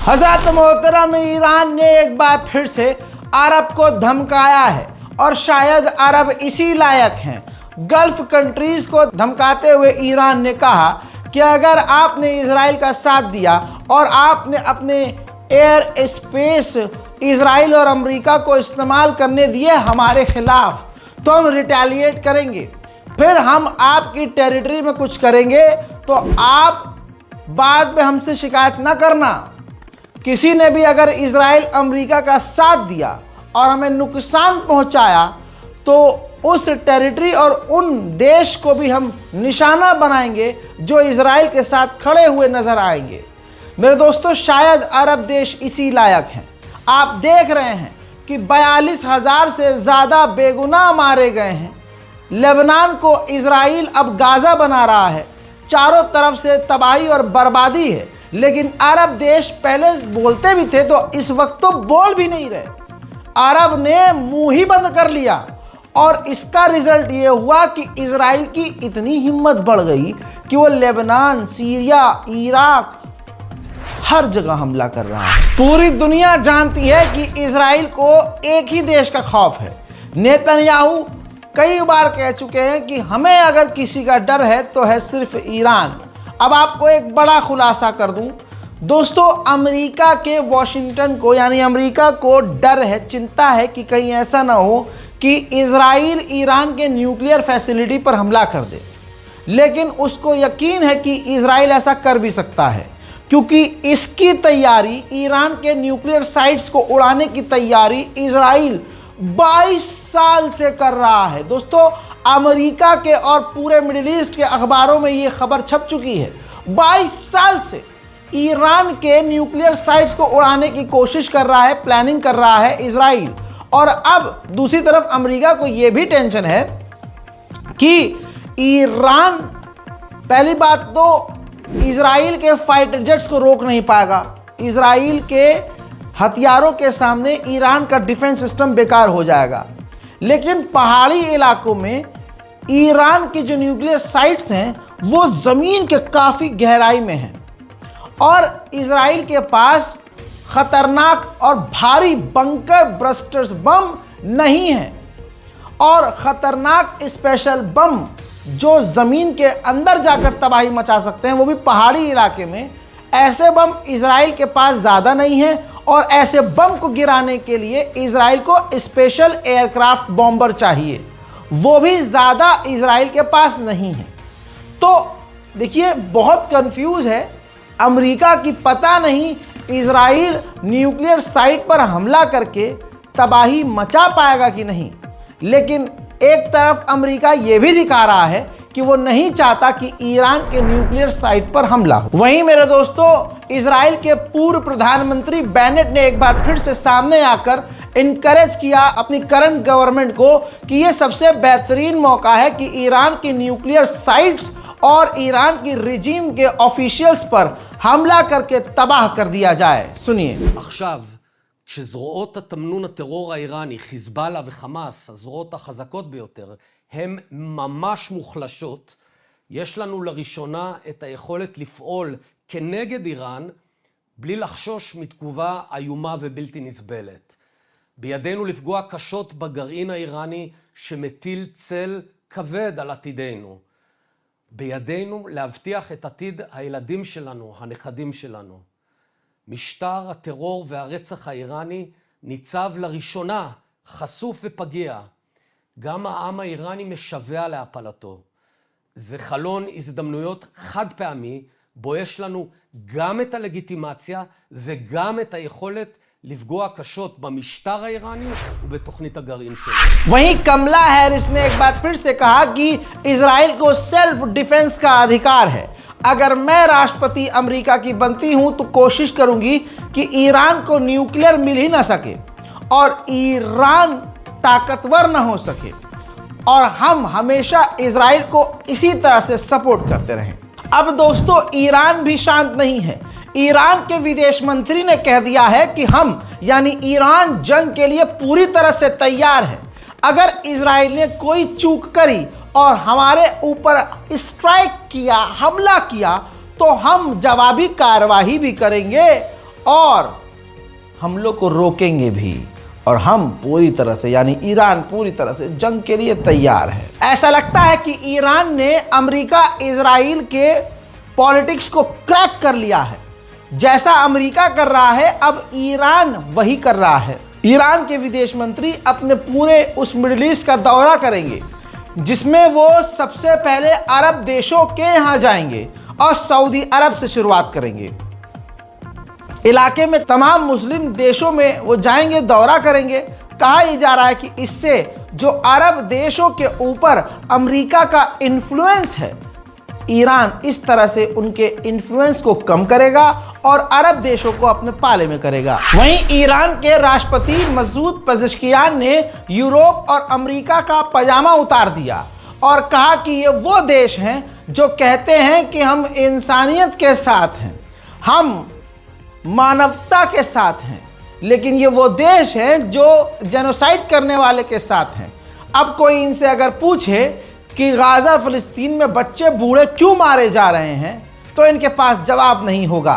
हज़रत मोहतरम ईरान ने एक बार फिर से अरब को धमकाया है और शायद अरब इसी लायक हैं। गल्फ कंट्रीज़ को धमकाते हुए ईरान ने कहा कि अगर आपने इजराइल का साथ दिया और आपने अपने एयर स्पेस इजराइल और अमेरिका को इस्तेमाल करने दिए हमारे खिलाफ, तो हम रिटेलिएट करेंगे, फिर हम आपकी टेरिटरी में कुछ करेंगे तो आप बाद में हमसे शिकायत ना करना। किसी ने भी अगर इजराइल अमेरिका का साथ दिया और हमें नुकसान पहुंचाया तो उस टेरिटरी और उन देश को भी हम निशाना बनाएंगे जो इजराइल के साथ खड़े हुए नजर आएंगे। मेरे दोस्तों, शायद अरब देश इसी लायक हैं। आप देख रहे हैं कि 42,000 से ज़्यादा बेगुनाह मारे गए हैं। लेबनान को इजराइल अब गाज़ा बना रहा है, चारों तरफ से तबाही और बर्बादी है, लेकिन अरब देश पहले बोलते भी थे तो इस वक्त तो बोल भी नहीं रहे। अरब ने मुंह ही बंद कर लिया और इसका रिजल्ट ये हुआ कि इजराइल की इतनी हिम्मत बढ़ गई कि वो लेबनान, सीरिया, इराक हर जगह हमला कर रहा है। पूरी दुनिया जानती है कि इजराइल को एक ही देश का खौफ है। नेतन्याहू कई बार कह चुके हैं कि हमें अगर किसी का डर है तो है सिर्फ ईरान। अब आपको एक बड़ा खुलासा कर दूं दोस्तों, अमेरिका के वॉशिंगटन को यानी अमेरिका को डर है, चिंता है कि कहीं ऐसा ना हो कि इजराइल ईरान के न्यूक्लियर फैसिलिटी पर हमला कर दे। लेकिन उसको यकीन है कि इजराइल ऐसा कर भी सकता है, क्योंकि इसकी तैयारी, ईरान के न्यूक्लियर साइट्स को उड़ाने की तैयारी इजराइल 22 साल से कर रहा है। दोस्तों, अमेरिका के और पूरे मिडिल ईस्ट के अखबारों में ये खबर छप चुकी है। 22 साल से ईरान के न्यूक्लियर साइट्स को उड़ाने की कोशिश कर रहा है, प्लानिंग कर रहा है इजराइल। और अब दूसरी तरफ अमेरिका को यह भी टेंशन है कि ईरान, पहली बात तो इजराइल के फाइटर जेट्स को रोक नहीं पाएगा। इजराइल के हथियारों के सामने ईरान का डिफेंस सिस्टम बेकार हो जाएगा। लेकिन पहाड़ी इलाकों में ईरान की जो न्यूक्लियर साइट्स हैं वो ज़मीन के काफ़ी गहराई में हैं और इजराइल के पास ख़तरनाक और भारी बंकर ब्रस्टर्स बम नहीं हैं और ख़तरनाक स्पेशल बम जो ज़मीन के अंदर जाकर तबाही मचा सकते हैं, वो भी पहाड़ी इलाके में। ऐसे बम इजराइल के पास ज़्यादा नहीं है और ऐसे बम को गिराने के लिए इजराइल को स्पेशल एयरक्राफ्ट बॉम्बर चाहिए, वो भी ज़्यादा इजराइल के पास नहीं है। तो देखिए, बहुत कंफ्यूज है अमेरिका की, पता नहीं इजराइल न्यूक्लियर साइट पर हमला करके तबाही मचा पाएगा कि नहीं। लेकिन एक तरफ अमेरिका ये भी दिखा रहा है कि वो नहीं चाहता कि ईरान के न्यूक्लियर साइट पर हमला हो। वहीं मेरे दोस्तों, इजराइल के पूर्व प्रधानमंत्री बेनेट ने एक बार फिर से सामने आकर इनकरेज किया अपनी करंट गवर्नमेंट को कि ये सबसे बेहतरीन मौका है कि ईरान की न्यूक्लियर साइट्स और ईरान की रिजीम के ऑफिशियल्स पर हमला करके तबाह कर दिया जाए। सुनिए। כשזרועות התמנון הטרור האיראני, חיזבאללה וחמאס, הזרועות החזקות ביותר, הן ממש מוחלשות, יש לנו לראשונה את היכולת לפעול כנגד איראן, בלי לחשוש מתגובה איומה ובלתי נסבלת. בידינו לפגוע קשות בגרעין האיראני שמטיל צל כבד על עתידנו. בידינו להבטיח את עתיד הילדים שלנו, הנכדים שלנו. משטר הטרור והרצח האיראני ניצב לראשונה חשוף ופגיע. גם העם האיראני משווה להפלתו. זה חלון הזדמנויות חד פעמי, בו יש לנו גם את הלגיטימציה וגם את היכולת לפגוע קשות במשטר האיראני ובתוכנית הגרעין שלו. वहीं कमला हैरिस ने एक बार फिर से कहा कि इजराइल को सेल्फ डिफेंस का अधिकार है। अगर मैं राष्ट्रपति अमेरिका की बनती हूं तो कोशिश करूंगी कि ईरान को न्यूक्लियर मिल ही ना सके और ईरान ताकतवर ना हो सके और हम हमेशा इजराइल को इसी तरह से सपोर्ट करते रहें। अब दोस्तों, ईरान भी शांत नहीं है। ईरान के विदेश मंत्री ने कह दिया है कि हम यानी ईरान जंग के लिए पूरी तरह से तैयार है। अगर इजराइल ने कोई चूक करी और हमारे ऊपर स्ट्राइक किया, हमला किया, तो हम जवाबी कार्रवाई भी करेंगे और हम लोग को रोकेंगे भी, और हम पूरी तरह से यानी ईरान पूरी तरह से जंग के लिए तैयार है। ऐसा लगता है कि ईरान ने अमेरिका इजराइल के पॉलिटिक्स को क्रैक कर लिया है। जैसा अमेरिका कर रहा है अब ईरान वही कर रहा है। ईरान के विदेश मंत्री अपने पूरे उस मिडिल ईस्ट का दौरा करेंगे, जिसमें वो सबसे पहले अरब देशों के यहाँ जाएंगे और सऊदी अरब से शुरुआत करेंगे। इलाके में तमाम मुस्लिम देशों में वो जाएंगे, दौरा करेंगे। कहा यह जा रहा है कि इससे जो अरब देशों के ऊपर अमेरिका का इन्फ्लुएंस है, ईरान इस तरह से उनके इन्फ्लुएंस को कम करेगा और अरब देशों को अपने पाले में करेगा। वहीं ईरान के राष्ट्रपति मसूद पेज़ेश्कियान ने यूरोप और अमेरिका का पजामा उतार दिया और कहा कि ये वो देश हैं जो कहते हैं कि हम इंसानियत के साथ हैं, हम मानवता के साथ हैं, लेकिन ये वो देश हैं जो जेनोसाइड करने वाले के साथ हैं। अब कोई इनसे अगर पूछे कि गाजा फ़लस्तीन में बच्चे बूढ़े क्यों मारे जा रहे हैं, तो इनके पास जवाब नहीं होगा।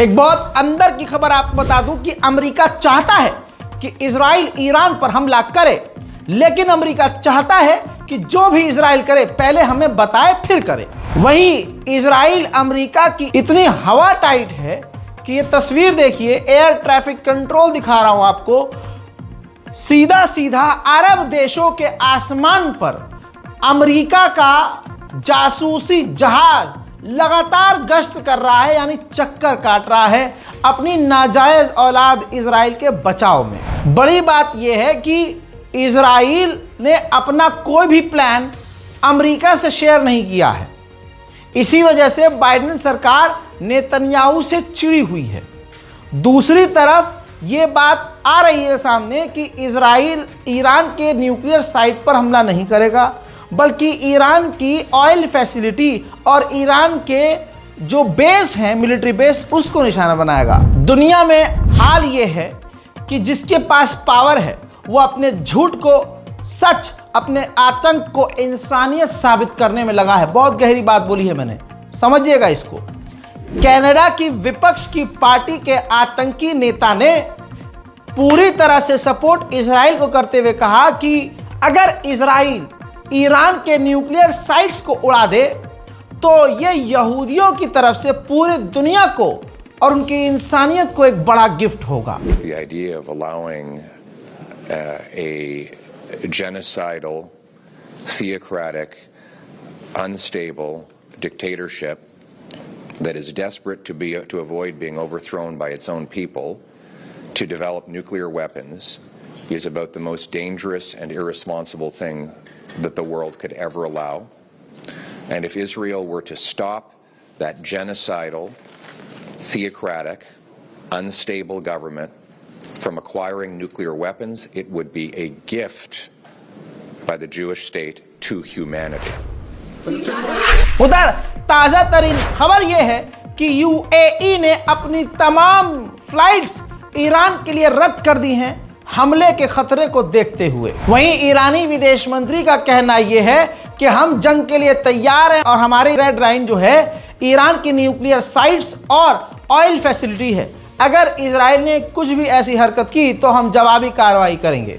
एक बहुत अंदर की खबर आपको बता दूं कि अमेरिका चाहता है कि इजराइल ईरान पर हमला करे, लेकिन अमेरिका चाहता है कि जो भी इजराइल करे पहले हमें बताए फिर करे। वहीं इजराइल अमेरिका की इतनी हवा टाइट है कि ये तस्वीर देखिए, एयर ट्रैफिक कंट्रोल दिखा रहा हूं आपको, सीधा सीधा अरब देशों के आसमान पर अमेरिका का जासूसी जहाज लगातार गश्त कर रहा है, यानी चक्कर काट रहा है अपनी नाजायज औलाद इजराइल के बचाव में। बड़ी बात यह है कि इजराइल ने अपना कोई भी प्लान अमेरिका से शेयर नहीं किया है। इसी वजह से बाइडेन सरकार नेतन्याहू से चिड़ी हुई है। दूसरी तरफ ये बात आ रही है सामने कि इजराइल ईरान के न्यूक्लियर साइट पर हमला नहीं करेगा, बल्कि ईरान की ऑयल फैसिलिटी और ईरान के जो बेस हैं, मिलिट्री बेस, उसको निशाना बनाएगा। दुनिया में हाल ये है कि जिसके पास पावर है वो अपने झूठ को सच, अपने आतंक को इंसानियत साबित करने में लगा है। बहुत गहरी बात बोली है मैंने, समझिएगा इसको। कनाडा की विपक्ष की पार्टी के आतंकी नेता ने पूरी तरह से सपोर्ट इजराइल को करते हुए कहा कि अगर इजराइल ईरान के न्यूक्लियर साइट्स को उड़ा दे तो ये यहूदियों की तरफ से पूरी दुनिया को और उनकी इंसानियत को एक बड़ा गिफ्ट होगा। The idea of allowing a genocidal, theocratic, unstable dictatorship that is desperate to avoid being overthrown by its own people to develop nuclear weapons is about the most dangerous and irresponsible thing that the world could ever allow. And if Israel were to stop that genocidal, theocratic, unstable government from acquiring nuclear weapons, it would be a gift by the Jewish state to humanity. उधर ताज़ा तरीन खबर यह है कि UAE ने अपनी तमाम फ्लाइट्स ईरान के लिए रद्द कर दी हैं हमले के खतरे को देखते हुए। वहीं ईरानी विदेश मंत्री का कहना यह है कि हम जंग के लिए तैयार हैं और हमारी रेड लाइन जो है ईरान की न्यूक्लियर साइट्स और ऑयल फैसिलिटी है। अगर इजराइल ने कुछ भी ऐसी हरकत की तो हम जवाबी कार्रवाई करेंगे।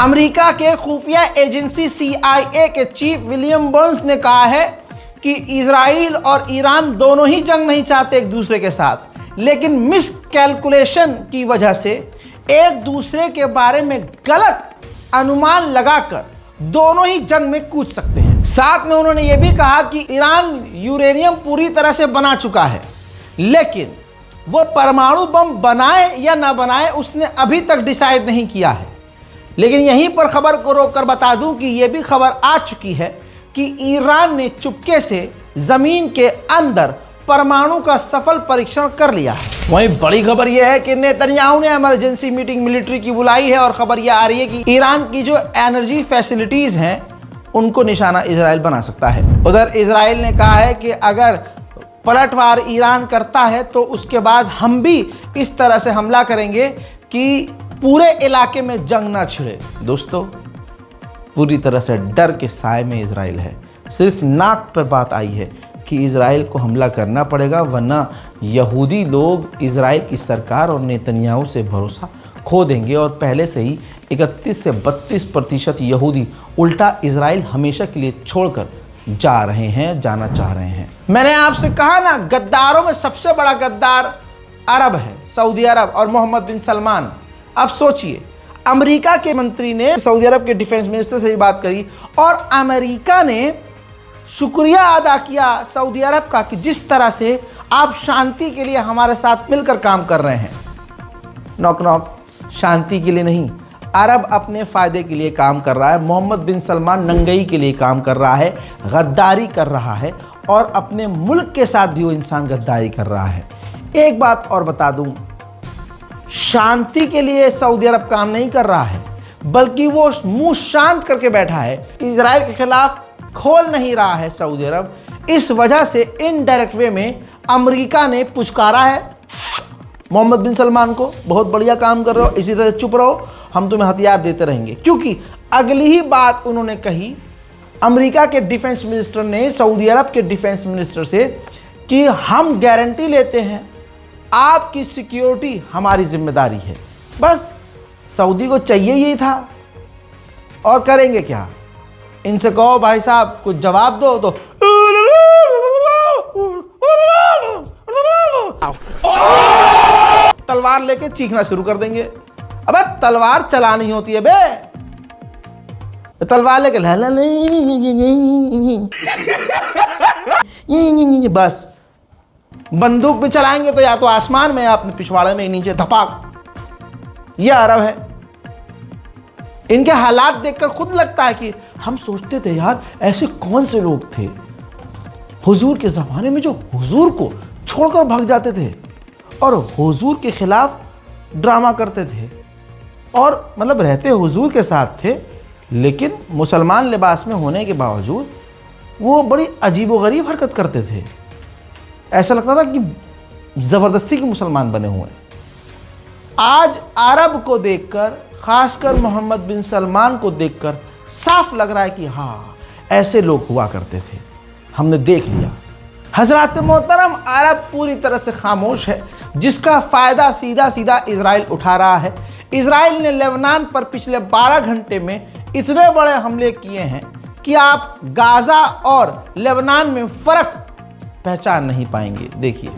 अमेरिका के खुफिया एजेंसी CIA के चीफ विलियम बर्न्स ने कहा है कि इजराइल और ईरान दोनों ही जंग नहीं चाहते एक दूसरे के साथ, लेकिन मिस कैलकुलेशन की वजह से एक दूसरे के बारे में गलत अनुमान लगाकर दोनों ही जंग में कूद सकते हैं। साथ में उन्होंने यह भी कहा कि ईरान यूरेनियम पूरी तरह से बना चुका है, लेकिन वो परमाणु बम बनाए या ना बनाए उसने अभी तक डिसाइड नहीं किया है। लेकिन यहीं पर खबर को रोककर बता दूं कि यह भी खबर आ चुकी है कि ईरान ने चुपके से जमीन के अंदर परमाणु का सफल परीक्षण कर लिया है। वहीं बड़ी खबर यह है कि नेतन्याहू ने इमरजेंसी मीटिंग मिलिट्री की बुलाई है और खबर यह आ रही है कि ईरान की जो एनर्जी फैसिलिटीज हैं उनको निशाना इजराइल बना सकता है। उधर इजराइल ने कहा है कि अगर पलटवार ईरान करता है तो उसके बाद हम भी इस तरह से हमला करेंगे कि पूरे इलाके में जंग ना छिड़े। दोस्तों, पूरी तरह से डर के साए में इजराइल है। सिर्फ नाक पर बात आई है कि इजराइल को हमला करना पड़ेगा, वरना यहूदी लोग इजराइल की सरकार और नेतन्याहू से भरोसा खो देंगे और पहले से ही 31 से 32% यहूदी उल्टा इजराइल हमेशा के लिए छोड़कर जा रहे हैं, जाना चाह रहे हैं। मैंने आपसे कहा ना, गद्दारों में सबसे बड़ा गद्दार अरब है, सऊदी अरब और मोहम्मद बिन सलमान। अब सोचिए, अमेरिका के मंत्री ने सऊदी अरब के डिफेंस मिनिस्टर से भी बात करी और अमेरिका ने शुक्रिया अदा किया सऊदी अरब का कि जिस तरह से आप शांति के लिए हमारे साथ मिलकर काम कर रहे हैं। नॉक नॉक, शांति के लिए नहीं, अरब अपने फ़ायदे के लिए काम कर रहा है। मोहम्मद बिन सलमान नंगई के लिए काम कर रहा है, गद्दारी कर रहा है और अपने मुल्क के साथ भी वो इंसान गद्दारी कर रहा है। एक बात और बता दूं, शांति के लिए सऊदी अरब काम नहीं कर रहा है, बल्कि वो मुंह शांत करके बैठा है। इजराइल के खिलाफ खोल नहीं रहा है सऊदी अरब। इस वजह से इनडायरेक्ट वे में अमेरिका ने पुचकारा है मोहम्मद बिन सलमान को, बहुत बढ़िया काम कर रहे हो, इसी तरह चुप रहो, हम तुम्हें हथियार देते रहेंगे। क्योंकि अगली ही बात उन्होंने कही अमेरिका के डिफेंस मिनिस्टर ने सऊदी अरब के डिफेंस मिनिस्टर से कि हम गारंटी लेते हैं, आपकी सिक्योरिटी हमारी जिम्मेदारी है। बस सऊदी को चाहिए यही था, और करेंगे क्या? इनसे कहो भाई साहब कुछ जवाब दो तो तलवार लेके चीखना शुरू कर देंगे। अबे तलवार चलानी होती है बे, तलवार लेके बस बंदूक भी चलाएंगे तो या तो आसमान में या अपने पिछवाड़े में नीचे धपाक। यह अरब है। इनके हालात देखकर खुद लगता है कि हम सोचते थे यार ऐसे कौन से लोग थे हुजूर के ज़माने में जो हुजूर को छोड़कर भाग जाते थे और हुजूर के खिलाफ ड्रामा करते थे, और मतलब रहते हुजूर के साथ थे लेकिन मुसलमान लिबास में होने के बावजूद वो बड़ी अजीबोगरीब हरकत करते थे। ऐसा लगता था कि ज़बरदस्ती के मुसलमान बने हुए हैं। आज अरब को देखकर, खासकर मोहम्मद बिन सलमान को देखकर साफ लग रहा है कि हाँ ऐसे लोग हुआ करते थे, हमने देख लिया। हजरत मोहतरम, अरब पूरी तरह से खामोश है, जिसका फ़ायदा सीधा सीधा इजराइल उठा रहा है। इजराइल ने लेबनान पर पिछले 12 घंटे में इतने बड़े हमले किए हैं कि आप गाज़ा और लेबनान में फ़र्क पहचान नहीं पाएंगे। देखिए,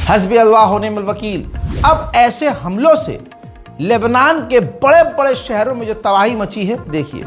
हस्बी अल्लाह व निअमल वकील। अब ऐसे हमलों से लेबनान के बड़े बड़े शहरों में जो तबाही मची है, देखिए।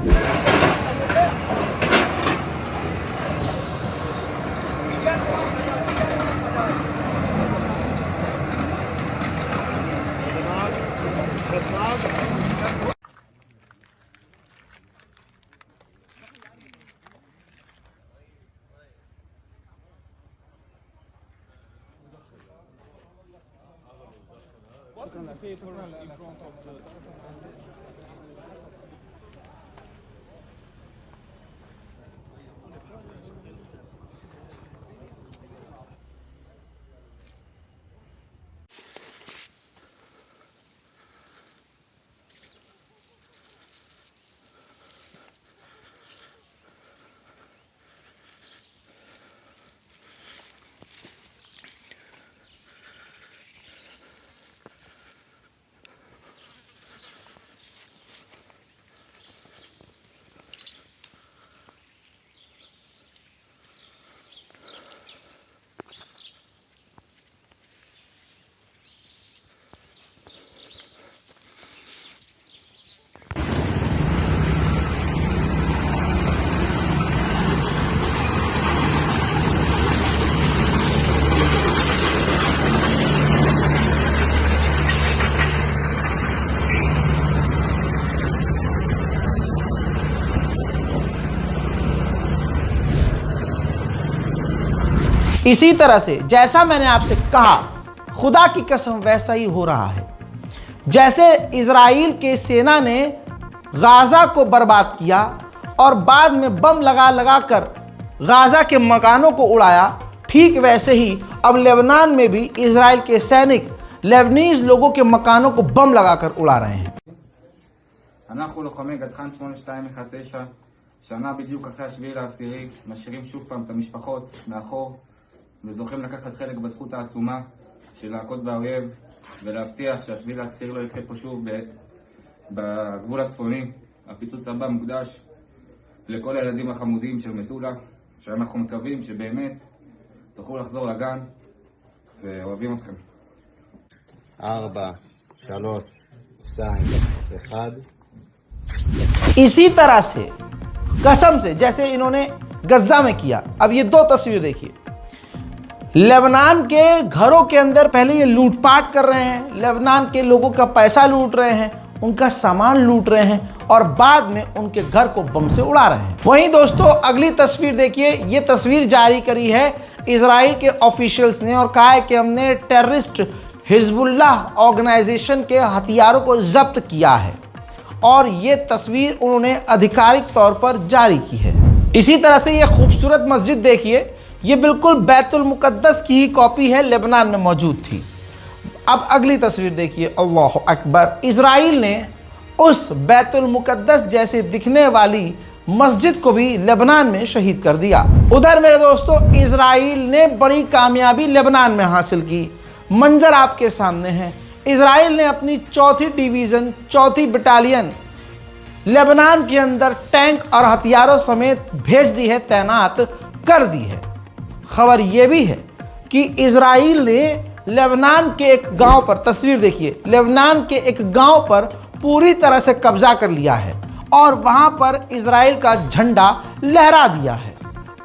इसी तरह से जैसा मैंने आपसे कहा, खुदा की कसम वैसा ही हो रहा है। जैसे इजराइल के सेना ने गाजा को बर्बाद किया और बाद में बम लगा कर गाजा के मकानों को उड़ाया, ठीक वैसे ही अब लेबनान में भी इजराइल के सैनिक लेबनीज लोगों के मकानों को बम लगाकर उड़ा रहे हैं। אנחנו לוחמי גדח"ן 8219, שנה בדיוק אחרי 7/10, משאירים שוב פעם את המשפחות מאחור וזוכים לקחת חלק בזכות העצומה של להכות באויב ולהבטיח שה7/10 לא יקרה פה שוב בגבול הצפוני. הפיצוץ הבא מוקדש לכל הילדים החמודים של מטולה, שאנחנו מקווים שבאמת תוכלו לחזור לגן ואוהבים אתכם. 4, 3, 2, 1. इसी तरह से कसम से जैसे इन्होंने गज्जा में किया। अब ये दो तस्वीर देखिए, लेबनान के घरों के अंदर पहले ये लूटपाट कर रहे हैं, लेबनान के लोगों का पैसा लूट रहे हैं, उनका सामान लूट रहे हैं और बाद में उनके घर को बम से उड़ा रहे हैं। वहीं दोस्तों अगली तस्वीर देखिए, ये तस्वीर जारी करी है इजराइल के ऑफिशियल्स ने और कहा है कि हमने टेररिस्ट हिजबुल्लाह ऑर्गेनाइजेशन के हथियारों को जब्त किया है और ये तस्वीर उन्होंने आधिकारिक तौर पर जारी की है। इसी तरह से ये खूबसूरत मस्जिद देखिए, ये बिल्कुल बैतुल मुकद्दस की ही कॉपी है, लेबनान में मौजूद थी। अब अगली तस्वीर देखिए, अल्लाह अकबर। इजराइल ने उस बैतुल मुकद्दस जैसे दिखने वाली मस्जिद को भी लेबनान में शहीद कर दिया। उधर मेरे दोस्तों इजराइल ने बड़ी कामयाबी लेबनान में हासिल की। मंजर आपके सामने है, इजराइल ने अपनी 4थी डिवीज़न 4थी बटालियन लेबनान के अंदर टैंक और हथियारों समेत भेज दी है, तैनात कर दी है। खबर यह भी है कि इजराइल ने लेबनान के एक गांव पर, तस्वीर देखिए, लेबनान के एक गांव पर पूरी तरह से कब्जा कर लिया है और वहां पर इजराइल का झंडा लहरा दिया है।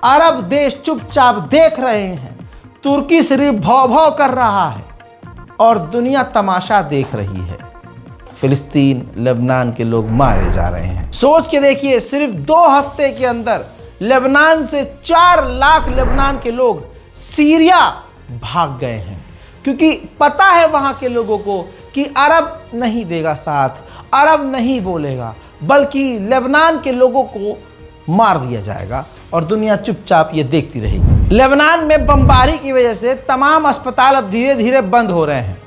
अरब देश चुपचाप देख रहे हैं, तुर्की सिर्फ भौं भौं कर रहा है और दुनिया तमाशा देख रही है। फिलिस्तीन, लेबनान के लोग मारे जा रहे हैं। सोच के देखिए, सिर्फ 2 हफ्ते के अंदर लेबनान से 4 लाख लेबनान के लोग सीरिया भाग गए हैं, क्योंकि पता है वहां के लोगों को कि अरब नहीं देगा साथ, अरब नहीं बोलेगा, बल्कि लेबनान के लोगों को मार दिया जाएगा और दुनिया चुपचाप ये देखती रहेगी। लेबनान में बमबारी की वजह से तमाम अस्पताल अब धीरे धीरे बंद हो रहे हैं।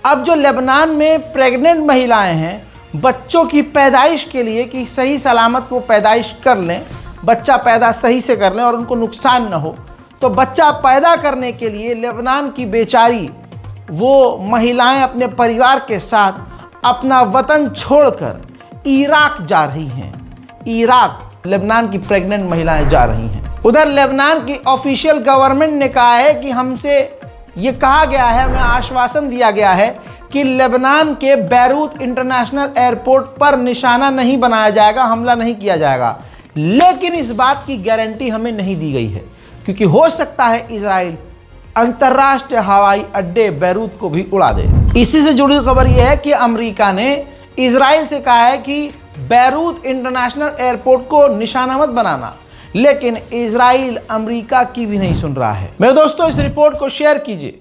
अब जो लेबनान में प्रेग्नेंट महिलाएं हैं, बच्चों की पैदाइश के लिए कि सही सलामत वो पैदाइश कर लें, बच्चा पैदा सही से कर लें और उनको नुकसान न हो, तो बच्चा पैदा करने के लिए लेबनान की बेचारी वो महिलाएं अपने परिवार के साथ अपना वतन छोड़कर इराक जा रही हैं। इराक लेबनान की प्रेग्नेंट महिलाएं जा रही हैं। उधर लेबनान की ऑफिशियल गवर्नमेंट ने कहा है कि हमसे ये कहा गया है, हमें आश्वासन दिया गया है कि लेबनान के बैरूत इंटरनेशनल एयरपोर्ट पर निशाना नहीं बनाया जाएगा, हमला नहीं किया जाएगा। लेकिन इस बात की गारंटी हमें नहीं दी गई है, क्योंकि हो सकता है इजराइल अंतर्राष्ट्रीय हवाई अड्डे बैरूत को भी उड़ा दे। इसी से जुड़ी खबर यह है कि अमेरिका ने इजराइल से कहा है कि बैरूत इंटरनेशनल एयरपोर्ट को निशाना मत बनाना, लेकिन इजराइल अमेरिका की भी नहीं सुन रहा है। मेरे दोस्तों, इस रिपोर्ट को शेयर कीजिए।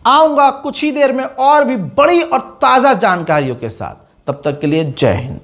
आऊंगा कुछ ही देर में और भी बड़ी और ताजा जानकारियों के साथ। तब तक के लिए जय हिंद।